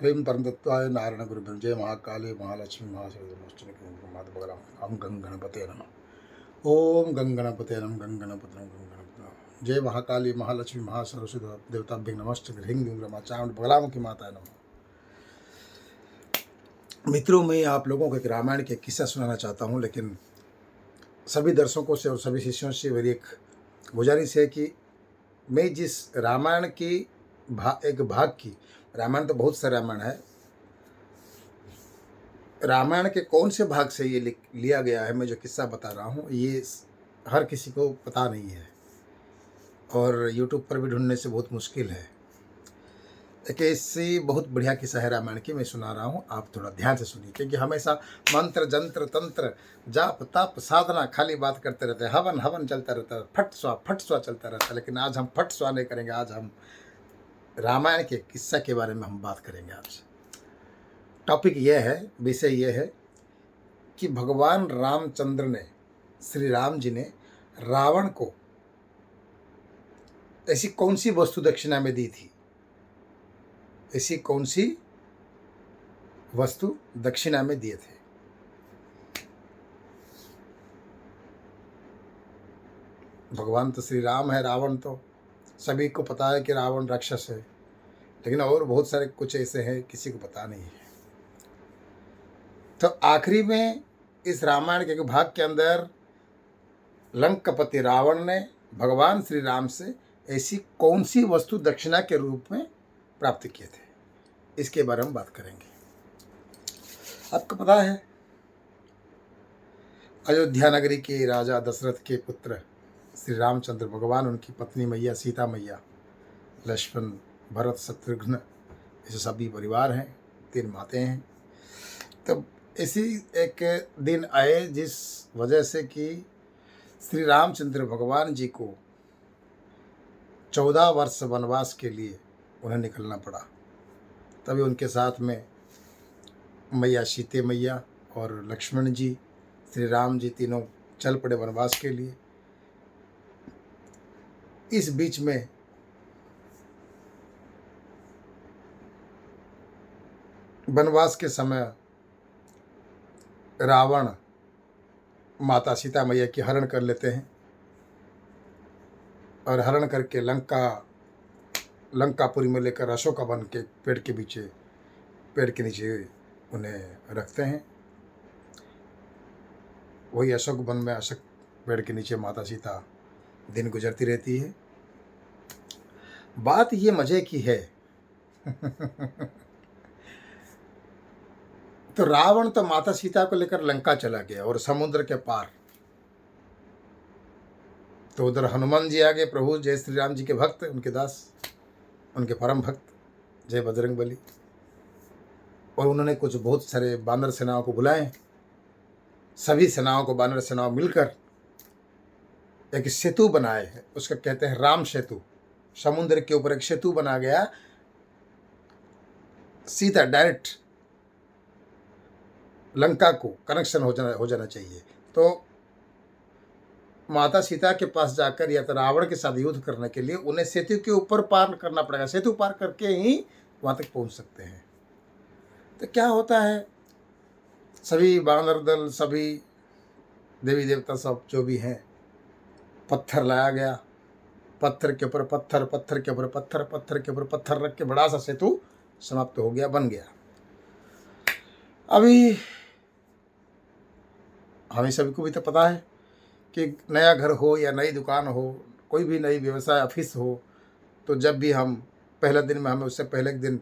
ह्रीं परमतत्त्वाय नारायण गुरुभ्यो जय महाकाली महालक्ष्मी महासरस्वती माता बगलाम हम गंगणपते नमः। ओम गंगणपते नमः गंगणपते नमः गंगणपते नमः। जय महाकाली महालक्ष्मी महासरस्वती देवताभ्य नमस्ते ह्रीं रमा चामुंड बगलाम की माता नमः। मित्रों, मैं आप लोगों को एक रामायण के किस्सा सुनाना चाहता हूँ, लेकिन सभी दर्शकों से और सभी शिष्यों से मेरी एक गुजारिश है कि मैं जिस रामायण की एक भाग की, रामायण तो बहुत सारे रामायण है, रामायण के कौन से भाग से ये लिया गया है, मैं जो किस्सा बता रहा हूँ ये हर किसी को पता नहीं है और यूट्यूब पर भी ढूंढने से बहुत मुश्किल है। एक ऐसी बहुत बढ़िया किस्सा है रामायण की, मैं सुना रहा हूँ, आप थोड़ा ध्यान से सुनिए, क्योंकि हमेशा मंत्र जंत्र तंत्र जाप तप साधना खाली बात करते रहते हैं, हवन हवन चलता रहता है, फट स्वा चलता रहता है, लेकिन आज हम फट स्वा नहीं करेंगे। आज हम रामायण के किस्सा के बारे में हम बात करेंगे। आज टॉपिक यह है, विषय यह है कि भगवान रामचंद्र ने, श्री राम जी ने रावण को ऐसी कौन सी वस्तु दक्षिणा में दी थी, ऐसी कौन सी वस्तु दक्षिणा में दिए थे। भगवान तो श्री राम है, रावण तो सभी को पता है कि रावण राक्षस है, लेकिन और बहुत सारे कुछ ऐसे हैं किसी को पता नहीं है। तो आखिरी में इस रामायण के भाग के अंदर लंकापति रावण ने भगवान श्री राम से ऐसी कौन सी वस्तु दक्षिणा के रूप में प्राप्त किए थे, इसके बारे में बात करेंगे। आपको पता है, अयोध्या नगरी के राजा दशरथ के पुत्र श्री रामचंद्र भगवान, उनकी पत्नी मैया सीता मैया, लक्ष्मण भरत शत्रुघ्न, ऐसे सभी परिवार हैं, 3 माते हैं। तब ऐसी एक दिन आए जिस वजह से कि श्री रामचंद्र भगवान जी को 14 वर्ष वनवास के लिए उन्हें निकलना पड़ा। तभी उनके साथ में मैया सीते मैया और लक्ष्मण जी, श्री राम जी, तीनों चल पड़े वनवास के लिए। इस बीच में वनवास के समय रावण माता सीता मैया की हरण कर लेते हैं और हरण करके लंकापुरी में लेकर अशोका वन के पेड़ के नीचे उन्हें रखते हैं। वही अशोक वन में, अशोक पेड़ के नीचे माता सीता दिन गुजरती रहती है। बात ये मजे की है तो रावण तो माता सीता को लेकर लंका चला गया और समुद्र के पार। तो उधर हनुमान जी आ गए, प्रभु जय श्री राम जी के भक्त, उनके दास, उनके परम भक्त, जय बजरंगबली। और उन्होंने कुछ बहुत सारे बानर सेनाओं को बुलाए। सभी सेनाओं को, बानर सेनाओं मिलकर एक सेतु बनाए है, उसका कहते हैं राम सेतु। समुद्र के ऊपर एक सेतु बना गया, सीधा डायरेक्ट लंका को कनेक्शन हो जाना चाहिए। तो माता सीता के पास जाकर या तो रावण के साथ युद्ध करने के लिए उन्हें सेतु के ऊपर पार करना पड़ेगा। सेतु पार करके ही वहाँ तक पहुँच सकते हैं। तो क्या होता है, सभी बानर दल, सभी देवी देवता, सब जो भी हैं, पत्थर लाया गया, पत्थर के ऊपर पत्थर, पत्थर के ऊपर पत्थर, पत्थर के ऊपर पत्थर रख के बड़ा सा सेतु समाप्त हो गया, बन गया। अभी हमें सभी को भी तो पता है कि नया घर हो या नई दुकान हो, कोई भी नई व्यवसाय ऑफिस हो, तो जब भी हम पहले दिन में, हमें उससे पहले एक दिन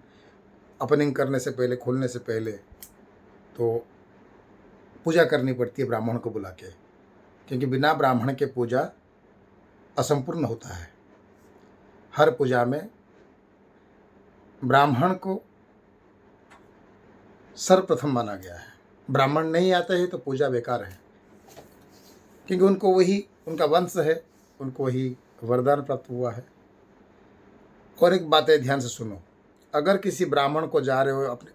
ओपनिंग करने से पहले, खोलने से पहले तो पूजा करनी पड़ती है ब्राह्मण को बुला के, क्योंकि बिना ब्राह्मण के पूजा असंपूर्ण होता है। हर पूजा में ब्राह्मण को सर्वप्रथम माना गया है। ब्राह्मण नहीं आते हैं तो पूजा बेकार है, क्योंकि उनको वही, उनका वंश है, उनको वही वरदान प्राप्त हुआ है। और एक बात है, ध्यान से सुनो, अगर किसी ब्राह्मण को जा रहे हो, अपने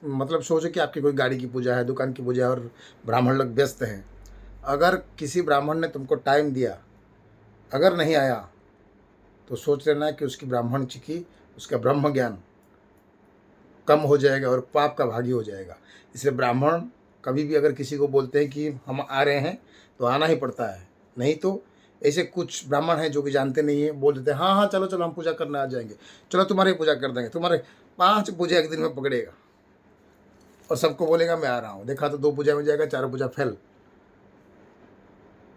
मतलब सोचो कि आपकी कोई गाड़ी की पूजा है, दुकान की पूजा है और ब्राह्मण लोग व्यस्त हैं। अगर किसी ब्राह्मण ने तुमको टाइम दिया, अगर नहीं आया तो सोच लेना कि उसकी ब्राह्मण जी की, उसका ब्रह्म ज्ञान कम हो जाएगा और पाप का भागी हो जाएगा। इसलिए ब्राह्मण कभी भी अगर किसी को बोलते हैं कि हम आ रहे हैं तो आना ही पड़ता है, नहीं तो ऐसे कुछ ब्राह्मण हैं जो कि जानते नहीं हैं, बोल देते हैं हाँ हाँ चलो चलो हम पूजा करने आ जाएंगे, चलो तुम्हारी पूजा कर देंगे, तुम्हारे 5 पूजा एक दिन में पकड़ेगा और सबको बोलेगा मैं आ रहा हूँ। देखा तो 2 पूजा में जाएगा, 4 पूजा फेल।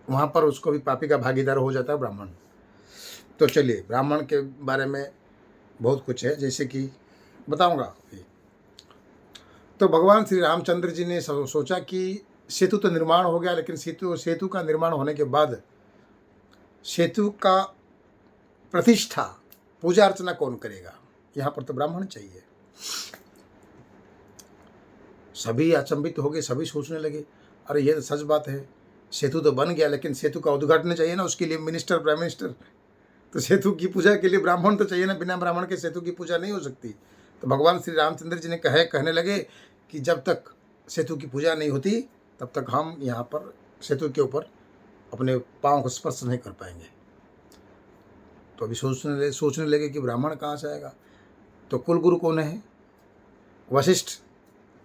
वहाँ पर उसको भी पापी का भागीदार हो जाता है ब्राह्मण। तो चलिए, ब्राह्मण के बारे में बहुत कुछ है, जैसे कि बताऊँगा अभी। तो भगवान श्री रामचंद्र जी ने सोचा कि सेतु तो निर्माण हो गया, लेकिन सेतु का निर्माण होने के बाद सेतु का प्रतिष्ठा, पूजा अर्चना कौन करेगा? यहाँ पर तो ब्राह्मण चाहिए। सभी अचंभित हो गए, सभी सोचने लगे अरे ये तो सच बात है, सेतु तो बन गया, लेकिन सेतु का उद्घाटन चाहिए ना, उसके लिए मिनिस्टर, प्राइम मिनिस्टर। तो सेतु की पूजा के लिए ब्राह्मण तो चाहिए ना, बिना ब्राह्मण के सेतु की पूजा नहीं हो सकती। तो भगवान श्री रामचंद्र जी ने कहने लगे कि जब तक सेतु की पूजा नहीं होती तब तक हम यहाँ पर सेतु के ऊपर अपने पाँव को स्पर्श नहीं कर पाएंगे। तो अभी सोचने लगे कि ब्राह्मण कहाँ से आएगा। तो कुल गुरु कौन है? वशिष्ठ,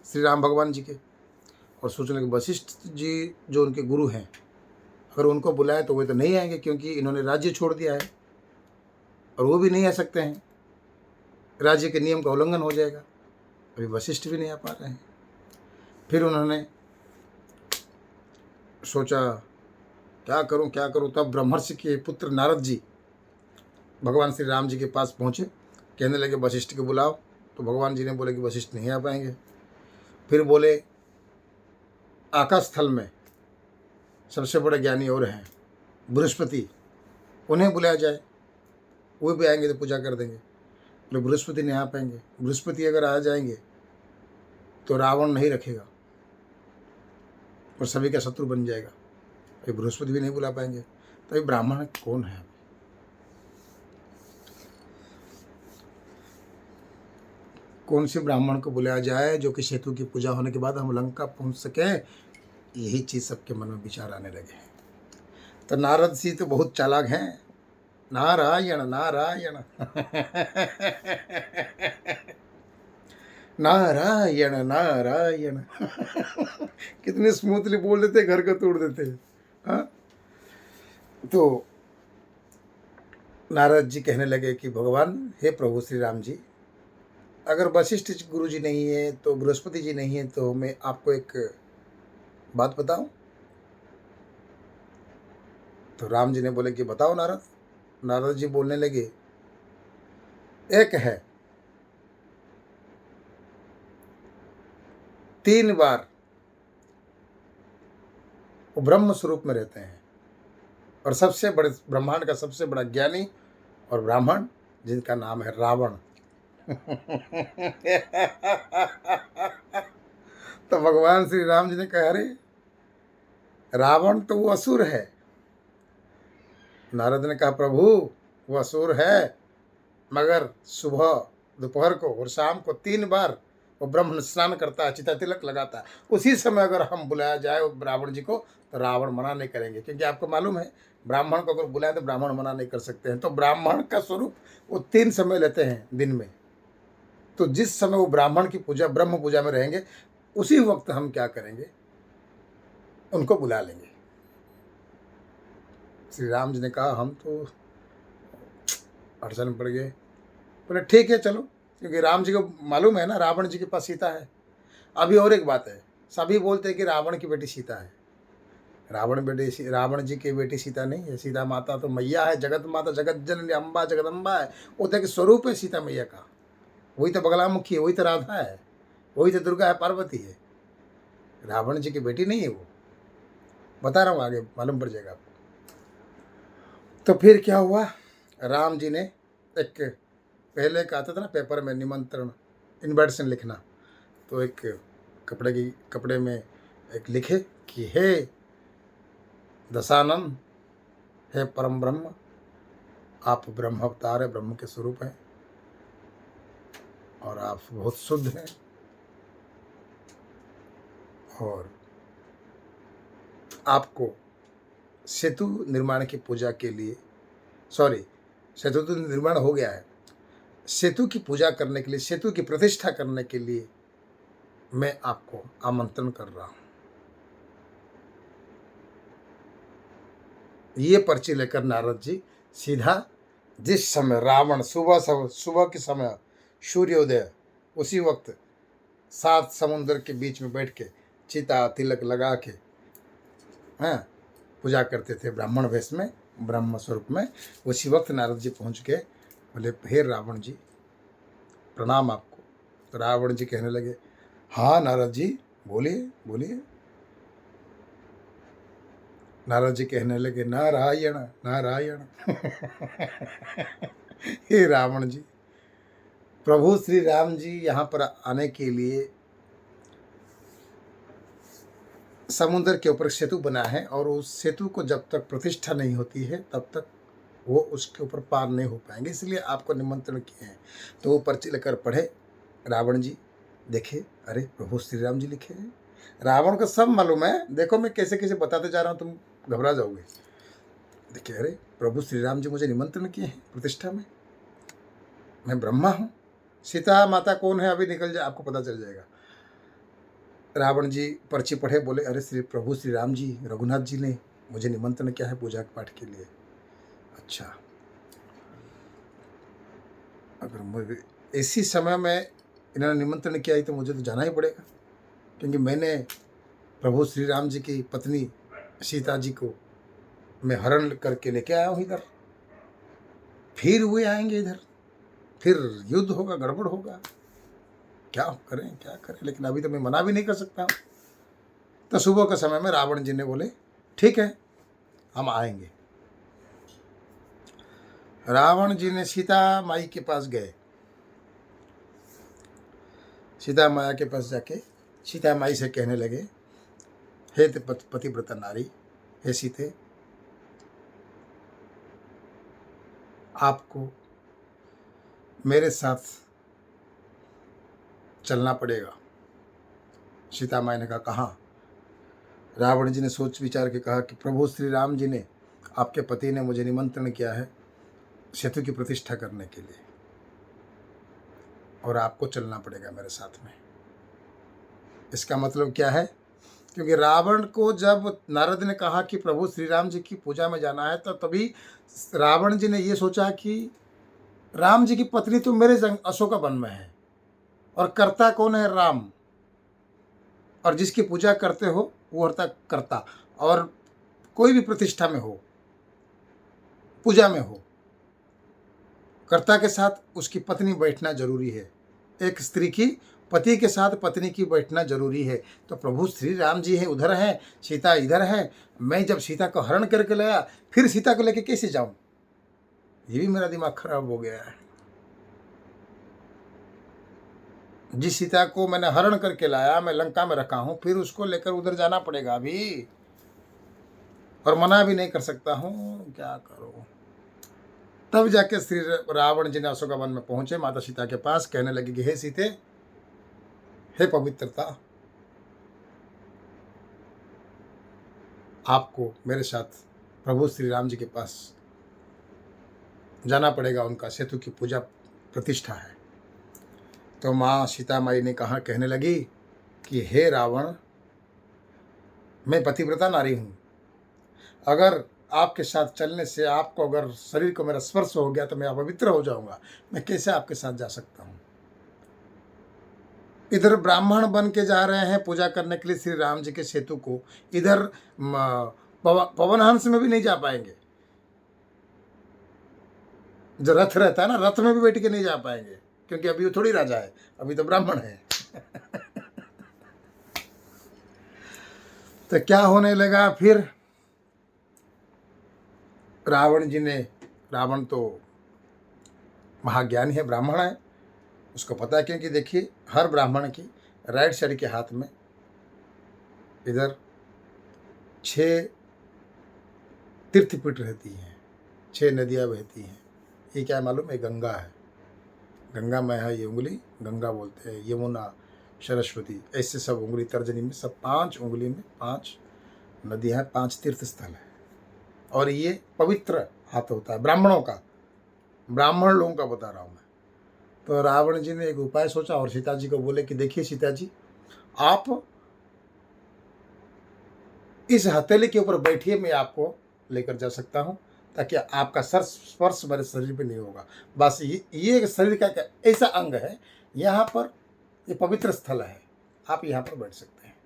श्री राम भगवान जी के। और सोचने लगे वशिष्ठ जी जो उनके गुरु हैं, अगर उनको बुलाए तो वे तो नहीं आएंगे, क्योंकि इन्होंने राज्य छोड़ दिया है और वो भी नहीं आ सकते हैं, राज्य के नियम का उल्लंघन हो जाएगा। अभी वशिष्ठ भी नहीं आ पा रहे हैं। फिर उन्होंने सोचा क्या करूं। तब ब्रह्मर्षि के पुत्र नारद जी भगवान श्री राम जी के पास पहुँचे, कहने लगे वशिष्ठ को बुलाओ। तो भगवान जी ने बोले कि वशिष्ठ नहीं आ पाएंगे। फिर बोले आकाश स्थल में सबसे बड़े ज्ञानी और हैं बृहस्पति, उन्हें बुलाया जाए, वो भी आएंगे तो पूजा कर देंगे। बोले बृहस्पति नहीं आ पाएंगे। बृहस्पति अगर आ जाएंगे तो रावण नहीं रखेगा और सभी का शत्रु बन जाएगा। अभी बृहस्पति भी नहीं बुला पाएंगे। तो अभी ब्राह्मण कौन है? कौन से ब्राह्मण को बुलाया जाए जो कि सेतु की पूजा होने के बाद हम लंका पहुंच सकें? यही चीज़ सबके मन में विचार आने लगे। तो नारद जी तो बहुत चालाक हैं। नारायण नारायण नारायण नारायण कितने स्मूथली बोल देते, घर को तोड़ देते। हाँ, तो नारद जी कहने लगे कि भगवान, हे प्रभु श्री राम जी, अगर वशिष्ठ गुरु जी नहीं है तो बृहस्पति जी नहीं है, तो मैं आपको एक बात बताऊं। तो राम जी ने बोले कि बताओ नारद। नारद जी बोलने लगे, एक है 3 बार वो ब्रह्म स्वरूप में रहते हैं और सबसे बड़े ब्रह्मांड का सबसे बड़ा ज्ञानी और ब्राह्मण, जिनका नाम है रावण। तो भगवान श्री राम जी ने कहा, अरे रावण तो वो असुर है। नारद ने कहा, प्रभु वो असुर है, मगर सुबह, दोपहर को और शाम को 3 बार वो ब्रह्म स्नान करता है, चिता तिलक लगाता है। उसी समय अगर हम बुलाया जाए रावण जी को तो रावण मना नहीं करेंगे, क्योंकि आपको मालूम है ब्राह्मण को अगर बुलाए तो ब्राह्मण मना नहीं कर सकते हैं। तो ब्राह्मण का स्वरूप वो 3 समय लेते हैं दिन में। तो जिस समय वो ब्राह्मण की पूजा, ब्रह्म पूजा में रहेंगे, उसी वक्त हम क्या करेंगे, उनको बुला लेंगे। श्री राम जी ने कहा, हम तो अड़चन में पड़ गए। बोले ठीक है चलो, क्योंकि राम जी को मालूम है ना रावण जी के पास सीता है। अभी और एक बात है, सभी बोलते हैं कि रावण की बेटी सीता है। रावण जी की बेटी सीता नहीं है। सीता माता तो मैया है, जगत माता, जगत जननी, अम्बा जगदम्बा है। वो तो एक स्वरूप है सीता मैया का। वही तो बगलामुखी है, वही तो राधा है, वही तो दुर्गा है, पार्वती है। रावण जी की बेटी नहीं है वो। बता रहा हूँ, आगे मालूम पड़ जाएगा आपको। तो फिर क्या हुआ, राम जी ने एक, पहले का आता था ना पेपर में निमंत्रण, इन्विटेशन लिखना, तो एक कपड़े में एक लिखे कि हे दशानन, हे परम ब्रह्म, आप ब्रह्म अवतार है, ब्रह्म के स्वरूप हैं और आप बहुत शुद्ध हैं और आपको सेतु निर्माण की पूजा के लिए, सेतु तो निर्माण हो गया है, सेतु की पूजा करने के लिए, सेतु की प्रतिष्ठा करने के लिए मैं आपको आमंत्रण कर रहा हूँ। ये पर्ची लेकर नारद जी सीधा जिस समय रावण सुबह के समय सूर्योदय, उसी वक्त 7 समुद्र के बीच में बैठ के चिता तिलक लगा के, हाँ, पूजा करते थे ब्राह्मण वेश में, ब्रह्म स्वरूप में। उसी वक्त नारद जी पहुँच गए, बोले हे रावण जी प्रणाम आपको। तो रावण जी कहने लगे, हाँ नारद जी बोलिए बोलिए। नारद जी कहने लगे, नारायण नारायण। हे रावण जी, प्रभु श्री राम जी यहाँ पर आने के लिए समुद्र के ऊपर सेतु बना है, और उस सेतु को जब तक प्रतिष्ठा नहीं होती है तब तक वो उसके ऊपर पार नहीं हो पाएंगे, इसलिए आपको निमंत्रण किए हैं। तो वो पर्ची लेकर पढ़े रावण जी, देखे अरे प्रभु श्री राम जी लिखे हैं। रावण को सब मालूम है, देखो मैं कैसे कैसे बताते जा रहा हूँ, तुम घबरा जाओगे। देखिए अरे प्रभु श्री राम जी मुझे निमंत्रण किए हैं प्रतिष्ठा में, मैं ब्रह्मा हूँ। सीता माता कौन है अभी निकल जाए, आपको पता चल जाएगा। रावण जी पर्ची पढ़े, बोले अरे प्रभु श्री राम जी रघुनाथ जी ने मुझे निमंत्रण किया है पूजा पाठ के लिए। अच्छा, अगर मुझे इसी समय में इन्होंने निमंत्रण किया है तो मुझे तो जाना ही पड़ेगा, क्योंकि मैंने प्रभु श्री राम जी की पत्नी सीता जी को मैं हरण करके लेके आया हूँ इधर, फिर वे आएंगे इधर, फिर युद्ध होगा, गड़बड़ होगा, क्या करें, लेकिन अभी तो मैं मना भी नहीं कर सकता हूँ। तो सुबह के समय में रावण जी ने बोले ठीक है हम आएंगे। रावण जी ने सीता माई के पास गए, सीता माया के पास जाके सीता माई से कहने लगे, हे पतिव्रता नारी, हे सीते, आपको मेरे साथ चलना पड़ेगा। सीता माई ने कहा कहाँ? रावण जी ने सोच विचार के कहा कि प्रभु श्री राम जी ने, आपके पति ने मुझे निमंत्रण किया है सेतु की प्रतिष्ठा करने के लिए, और आपको चलना पड़ेगा मेरे साथ में। इसका मतलब क्या है? क्योंकि रावण को जब नारद ने कहा कि प्रभु श्री राम जी की पूजा में जाना है, तो तभी रावण जी ने ये सोचा कि राम जी की पत्नी तो मेरे अशोका वन में है, और कर्ता कौन है? राम, और जिसकी पूजा करते हो वो होता कर्ता। और कोई भी प्रतिष्ठा में हो, पूजा में हो, कर्ता के साथ उसकी पत्नी बैठना जरूरी है। एक स्त्री की पति के साथ पत्नी की बैठना जरूरी है। तो प्रभु श्री राम जी है उधर हैं, सीता इधर है, मैं जब सीता को हरण करके लाया, फिर सीता को लेके कैसे जाऊं? ये भी मेरा दिमाग खराब हो गया है। जिस सीता को मैंने हरण करके लाया, मैं लंका में रखा हूं, फिर उसको लेकर उधर जाना पड़ेगा अभी, और मना भी नहीं कर सकता हूं, क्या करूं? तब जाके श्री रावण जी ने अशोका वन में पहुंचे, माता सीता के पास, कहने लगे कि हे सीते, हे पवित्रता, आपको मेरे साथ प्रभु श्री राम जी के पास जाना पड़ेगा, उनका सेतु की पूजा प्रतिष्ठा है। तो माँ सीता माई ने कहा, कहने लगी कि हे रावण, मैं पतिव्रता नारी हूँ, अगर आपके साथ चलने से आपको अगर शरीर को मेरा स्पर्श हो गया तो मैं अपवित्र हो जाऊंगा, मैं कैसे आपके साथ जा सकता हूँ? इधर ब्राह्मण बन के जा रहे हैं पूजा करने के लिए श्री राम जी के सेतु को, इधर पवन हंस में भी नहीं जा पाएंगे, जो रथ रहता है ना, रथ में भी बैठ के नहीं जा पाएंगे, क्योंकि अभी वो थोड़ी राजा है, अभी तो ब्राह्मण है। तो क्या होने लगा फिर? रावण जी ने, रावण तो महाज्ञानी है, ब्राह्मण है, उसको पता है, क्योंकि देखिए हर ब्राह्मण की राइट साइड के हाथ में इधर 6 तीर्थपीठ रहती हैं, 6 नदियाँ बहती हैं। ये क्या है मालूम है? गंगा है, गंगा में है ये उंगली, गंगा बोलते हैं, यमुना, सरस्वती, ऐसे सब उंगली तर्जनी में, सब 5 उंगली में 5 नदियाँ हैं, 5 तीर्थ स्थल है। और ये पवित्र हाथ होता है ब्राह्मणों का, ब्राह्मण लोगों का बता रहा हूँ मैं। तो रावण जी ने एक उपाय सोचा और सीता जी को बोले कि देखिए सीता जी, आप इस हथेली के ऊपर बैठिए, मैं आपको लेकर जा सकता हूँ, ताकि आपका सर स्पर्श मेरे शरीर पे नहीं होगा। बस ये एक शरीर का एक ऐसा अंग है, यहाँ पर ये पवित्र स्थल है, आप यहाँ पर बैठ सकते हैं।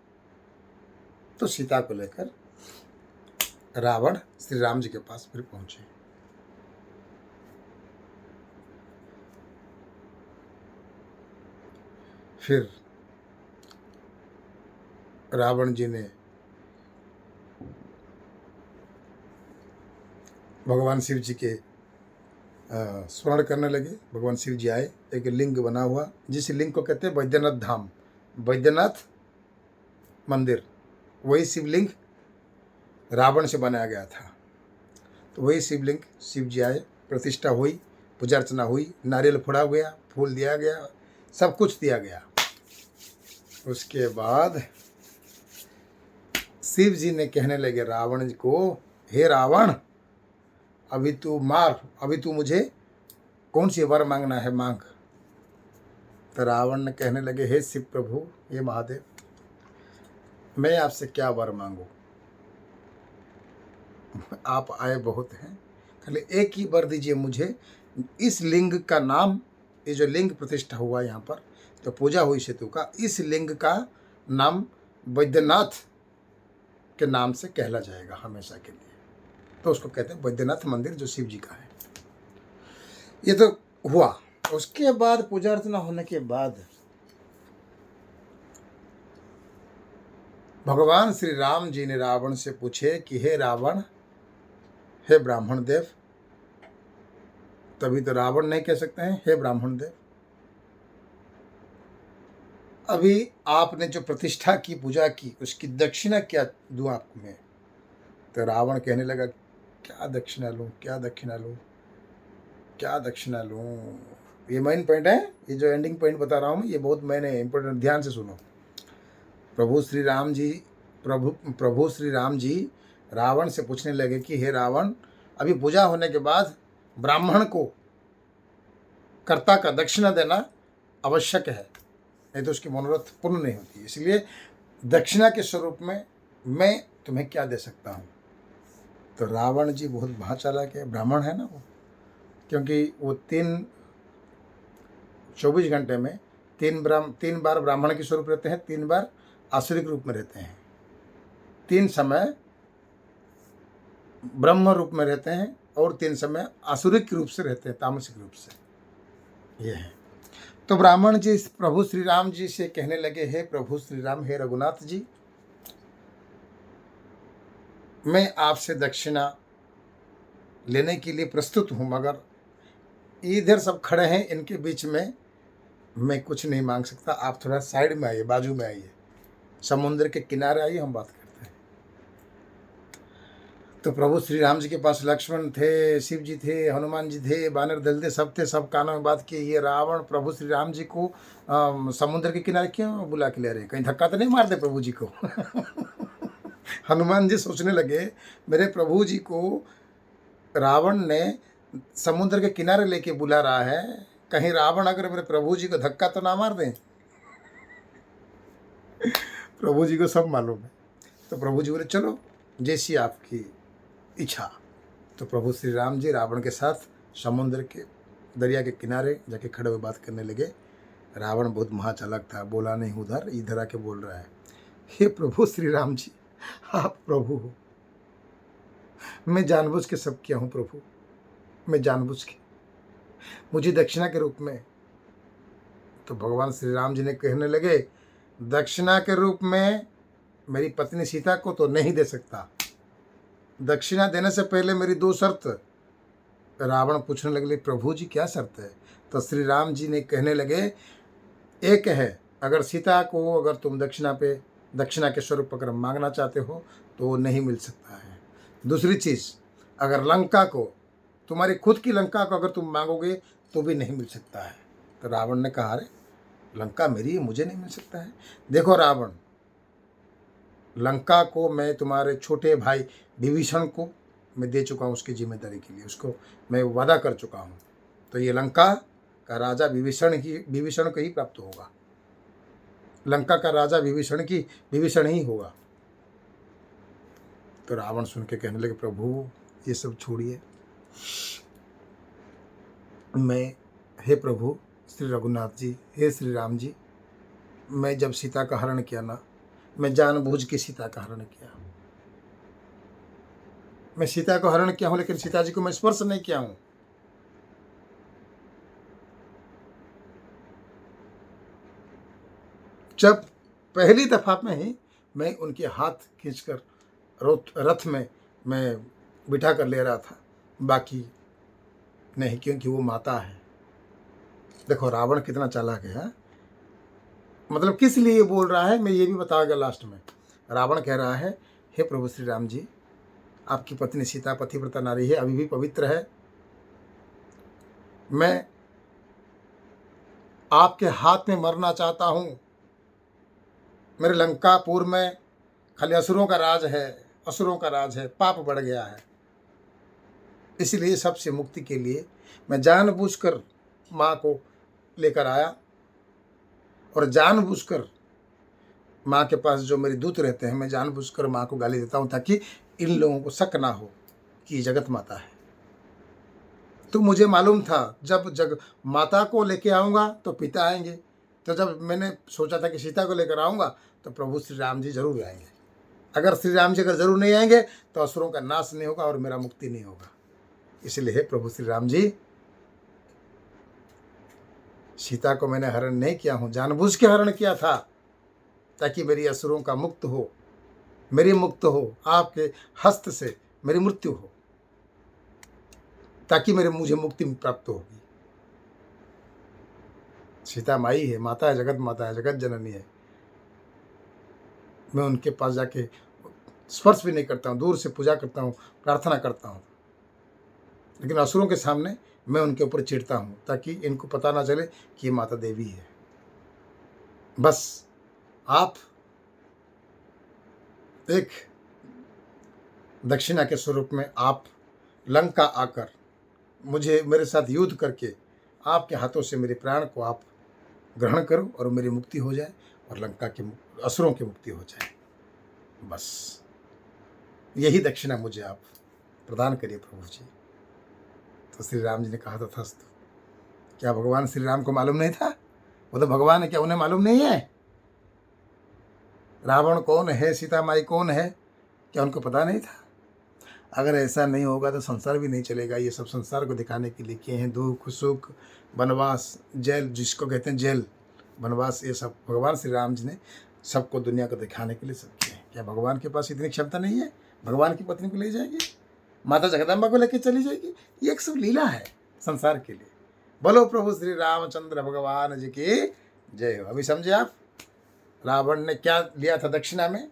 तो सीता को लेकर रावण श्री राम जी के पास फिर पहुंचे। फिर रावण जी ने भगवान शिव जी के स्मरण करने लगे। भगवान शिव जी आए, एक लिंग बना हुआ, जिस लिंग को कहते हैं बैद्यनाथ धाम, बैद्यनाथ मंदिर, वही शिवलिंग रावण से बनाया गया था। तो वही शिवलिंग शिव जी आए, प्रतिष्ठा हुई, पूजा अर्चना हुई, नारियल फोड़ा गया, फूल दिया गया, सब कुछ दिया गया। उसके बाद शिव जी ने कहने लगे रावण को, हे रावण, अभी तू मार, अभी तू मुझे कौन सी वर मांगना है मांग। तो रावण ने कहने लगे, हे शिव प्रभु, हे महादेव, मैं आपसे क्या वर मांगू, आप आए बहुत हैं, खाली एक ही वर दीजिए मुझे। इस लिंग का नाम, ये जो लिंग प्रतिष्ठा हुआ यहाँ पर, तो पूजा हुई सेतु का, इस लिंग का नाम बैद्यनाथ के नाम से कहला जाएगा हमेशा के लिए। तो उसको कहते हैं बैद्यनाथ मंदिर, जो शिव जी का है। ये तो हुआ। उसके बाद पूजा अर्चना होने के बाद भगवान श्री राम जी ने रावण से पूछे कि हे रावण, हे ब्राह्मण देव। तभी तो रावण नहीं कह सकते हैं हे ब्राह्मण देव, अभी आपने जो प्रतिष्ठा की, पूजा की, उसकी दक्षिणा क्या दूं आपको मैं। तो रावण कहने लगा, क्या दक्षिणा लूं, क्या दक्षिणा लूं, क्या दक्षिणा लूं। ये मेन पॉइंट है, ये जो एंडिंग पॉइंट बता रहा हूँ ये बहुत मैंने इंपॉर्टेंट, ध्यान से सुनो। प्रभु श्री राम जी रावण से पूछने लगे कि हे रावण, अभी पूजा होने के बाद ब्राह्मण को कर्ता का दक्षिणा देना आवश्यक है, नहीं तो उसकी मनोरथ पूर्ण नहीं होती। इसलिए दक्षिणा के स्वरूप में मैं तुम्हें क्या दे सकता हूँ। तो रावण जी बहुत महाचालाक है, ब्राह्मण है ना वो, क्योंकि वो 24 घंटे में तीन बार ब्राह्मण के स्वरूप रहते हैं, 3 बार आसुरिक रूप में रहते हैं, 3 समय ब्रह्म रूप में रहते हैं और 3 समय आसुरिक रूप से रहते हैं, तामसिक रूप से। ये है। तो ब्राह्मण जी प्रभु श्री राम जी से कहने लगे, हे प्रभु श्री राम, हे रघुनाथ जी, मैं आपसे दक्षिणा लेने के लिए प्रस्तुत हूँ, मगर इधर सब खड़े हैं, इनके बीच में मैं कुछ नहीं मांग सकता। आप थोड़ा साइड में आइए, बाजू में आइए, समुद्र के किनारे आइए, हम बात करते हैं। तो प्रभु श्री राम जी के पास लक्ष्मण थे, शिव जी थे, हनुमान जी थे, बानर दल थे, सब थे, सब कानों में बात की। ये रावण प्रभु श्री राम जी को समुद्र के किनारे क्यों बुला के ले रहे, कहीं धक्का तो नहीं मार दे प्रभु जी को। हनुमान जी सोचने लगे, मेरे प्रभु जी को रावण ने समुद्र के किनारे लेके बुला रहा है, कहीं रावण अगर मेरे प्रभु जी को धक्का तो ना मार दें। प्रभु जी को सब मालूम है। तो प्रभु जी बोले, चलो जैसी आपकी इच्छा। तो प्रभु श्री राम जी रावण के साथ समुद्र के दरिया के किनारे जाके खड़े हुए बात करने लगे। रावण बहुत महाचालक था, बोला नहीं उधर, इधर आके बोल रहा है, हे प्रभु श्री राम जी, आप प्रभु हो, मैं जानबूझ के सब किया हूँ प्रभु, मैं जानबूझ के, मुझे दक्षिणा के रूप में। तो भगवान श्री राम जी ने कहने लगे, दक्षिणा के रूप में मेरी पत्नी सीता को तो नहीं दे सकता, दक्षिणा देने से पहले मेरी 2 शर्त। रावण पूछने लगे, प्रभु जी क्या शर्त है। तो श्री राम जी ने कहने लगे, एक है, अगर सीता को अगर तुम दक्षिणा के स्वरूप अगर मांगना चाहते हो तो वो नहीं मिल सकता है। दूसरी चीज़, अगर लंका को, तुम्हारी खुद की लंका को अगर तुम मांगोगे तो भी नहीं मिल सकता है। तो रावण ने कहा, अरे लंका मेरी है, मुझे नहीं मिल सकता है। देखो रावण, लंका को मैं तुम्हारे छोटे भाई विभीषण को मैं दे चुका हूँ, उसकी जिम्मेदारी के लिए उसको मैं वादा कर चुका हूँ। तो ये लंका का राजा विभीषण को ही प्राप्त होगा। लंका का राजा विभीषण ही होगा। तो रावण सुन के कहने लगे, प्रभु ये सब छोड़िए, हे प्रभु श्री रघुनाथ जी, हे श्री राम जी, मैं जब सीता का हरण किया ना, मैं जानबूझ के सीता का हरण किया। मैं सीता को हरण किया हूं, लेकिन सीता जी को मैं स्पर्श नहीं किया हूं। जब पहली दफा में ही मैं उनके हाथ खींचकर रथ में मैं बिठा कर ले रहा था, बाकी नहीं, क्योंकि वो माता है। देखो रावण कितना चालाक है। मतलब किस लिए बोल रहा है मैं ये भी बताऊंगा लास्ट में। रावण कह रहा है, हे प्रभु श्री राम जी, आपकी पत्नी सीता पतिव्रता नारी है, अभी भी पवित्र है। मैं आपके हाथ में मरना चाहता हूं। मेरे लंकापुर में खाली असुरों का राज है, पाप बढ़ गया है। इसलिए सबसे मुक्ति के लिए मैं जानबूझकर माँ को लेकर आया, और जानबूझकर माँ के पास जो मेरे दूत रहते हैं, मैं जानबूझकर माँ को गाली देता हूँ, ताकि इन लोगों को शक ना हो कि जगत माता है। तो मुझे मालूम था जब माता को लेके आऊँगा तो पिता आएंगे। तो जब मैंने सोचा था कि सीता को लेकर आऊँगा तो प्रभु श्री राम जी जरूर आएंगे। अगर श्री राम जी अगर जरूर नहीं आएंगे तो असुरों का नाश नहीं होगा और मेरा मुक्ति नहीं होगा। इसलिए हे प्रभु श्री राम जी, सीता को मैंने हरण नहीं किया हूँ, जानबूझ के हरण किया था, ताकि मेरी असुरों का मुक्त हो, मेरी मुक्त हो, आपके हस्त से मेरी मृत्यु हो, ताकि मुझे मुक्ति प्राप्त होगी। सीता माई है, माता है, जगत माता है, जगत जननी है। मैं उनके पास जाके स्पर्श भी नहीं करता हूँ, दूर से पूजा करता हूँ, प्रार्थना करता हूँ, लेकिन असुरों के सामने मैं उनके ऊपर चिढ़ता हूँ, ताकि इनको पता ना चले कि ये माता देवी है। बस आप एक दक्षिणा के स्वरूप में आप लंका आकर मेरे साथ युद्ध करके आपके हाथों से मेरे प्राण को आप ग्रहण करो और मेरी मुक्ति हो जाए और लंका के असुरों की मुक्ति हो जाए। बस यही दक्षिणा मुझे आप प्रदान करिए प्रभु जी। तो श्री राम जी ने कहा, तथास्तु। क्या भगवान श्री राम को मालूम नहीं था? वो तो भगवान है, क्या उन्हें मालूम नहीं है रावण कौन है, सीता माई कौन है? क्या उनको पता नहीं था? अगर ऐसा नहीं होगा तो संसार भी नहीं चलेगा। ये सब संसार को दिखाने के लिए किए हैं, दुख सुख वनवास जेल, जिसको कहते हैं जेल वनवास, ये सब भगवान श्री राम जी ने सबको दुनिया को दिखाने के लिए सब किए हैं। क्या भगवान के पास इतनी क्षमता नहीं है? भगवान की पत्नी को ले जाएगी, माता जगदम्बा को लेकर चली जाएगी। ये एक सब लीला है संसार के लिए। बोलो प्रभु श्री रामचंद्र भगवान जी की जय हो। अभी समझे आप रावण ने क्या लिया था दक्षिणा में?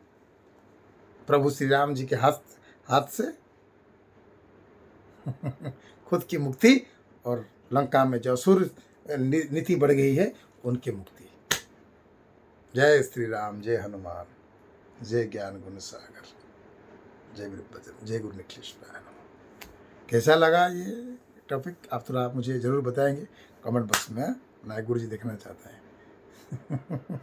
प्रभु श्री राम जी के हाथ से खुद की मुक्ति और लंका में जो असुर नीति बढ़ गई है उनकी मुक्ति। जय श्री राम, जय हनुमान, जय ज्ञान गुण सागर, जय गुरु जय गुरु निखिलेश्वर। कैसा लगा ये टॉपिक? आप थोड़ा मुझे ज़रूर बताएंगे कमेंट बॉक्स में। नए गुरु जी देखना चाहते हैं।